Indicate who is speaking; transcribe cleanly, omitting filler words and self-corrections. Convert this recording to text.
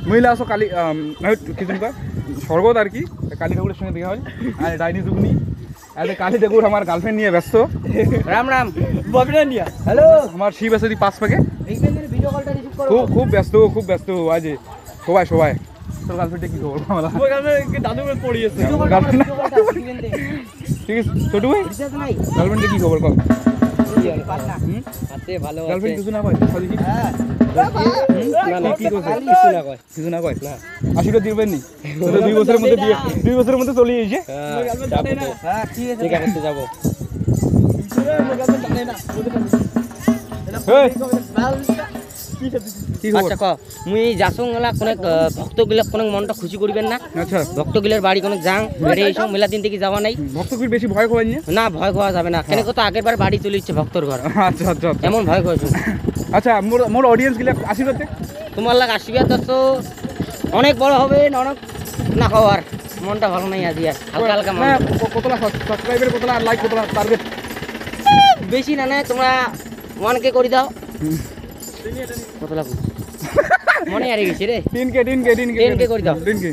Speaker 1: মহিলা আসো কালী কিছু কয় স্বর্গত আর কি কালী ঠাকুরের সঙ্গে দেখা হয় আর ডাইনি যুগনি আরে কালী ঠাকুর আমার গার্লফ্রেন্ড নিয়ে ব্যস্ত
Speaker 2: রাম রাম বয়ফ্রেন্ড নিয়া হ্যালো
Speaker 1: আমার শিব আছে পাঁচ প্যাকে
Speaker 2: ভিডিও কলটা রিসিভ করো
Speaker 1: খুব ব্যস্ত আজ সবাই তোর গার্লফ্রেন্ডে কি খবর বলা
Speaker 2: ওই গার্লফ্রেন্ড দাদু করে পড়িয়েছে
Speaker 1: ঠিক আছে ছোট ভাই গার্লফ্রেন্ডে কি খবর কল
Speaker 2: ভালো
Speaker 1: গার্লফ্রেন্ড কিছু না কয় কি কিছু না কয় আশীর্বাদ দিবেন নি 2 বছরের মধ্যে বিয়ে 2 বছরের মধ্যে চলে এসে
Speaker 2: ঠিক আছে যাবো আচ্ছা ক মুই যাসং গলা কোনে ভক্তগুলা কোনে মনটা খুশি করিবেন না
Speaker 1: আচ্ছা
Speaker 2: ভক্তগুলার বাড়ি কোনে যাং বেড়ে এসো মেলা দিন থেকে যাওয়া নাই
Speaker 1: ভক্তগুলো বেশি ভয় খাওয়াই
Speaker 2: না ভয় খাওয়া যাবে না কেন কত আগের বার বাড়ি চলে ইচ্ছে ভক্তর ঘর
Speaker 1: আচ্ছা আচ্ছা
Speaker 2: এমন ভয় খাওয়াছো
Speaker 1: আচ্ছা মোর অডিয়েন্স গুলা আশীর্বাদ দে
Speaker 2: তোমার লাগ আশীর্বাদ তো অনেক বড় হবে অনেক না খাওয়ার মনটা ভালো নাই আজি আর হালকা হালকা মন
Speaker 1: কতলা সাবস্ক্রাইবার কতলা লাইক কতলা টার্গেট
Speaker 2: বেশি না না তোমরা 1K করে দাও কতলা মনে হারিয়ে গেছে রে
Speaker 1: 10K
Speaker 2: 10K করে দাও
Speaker 1: 10K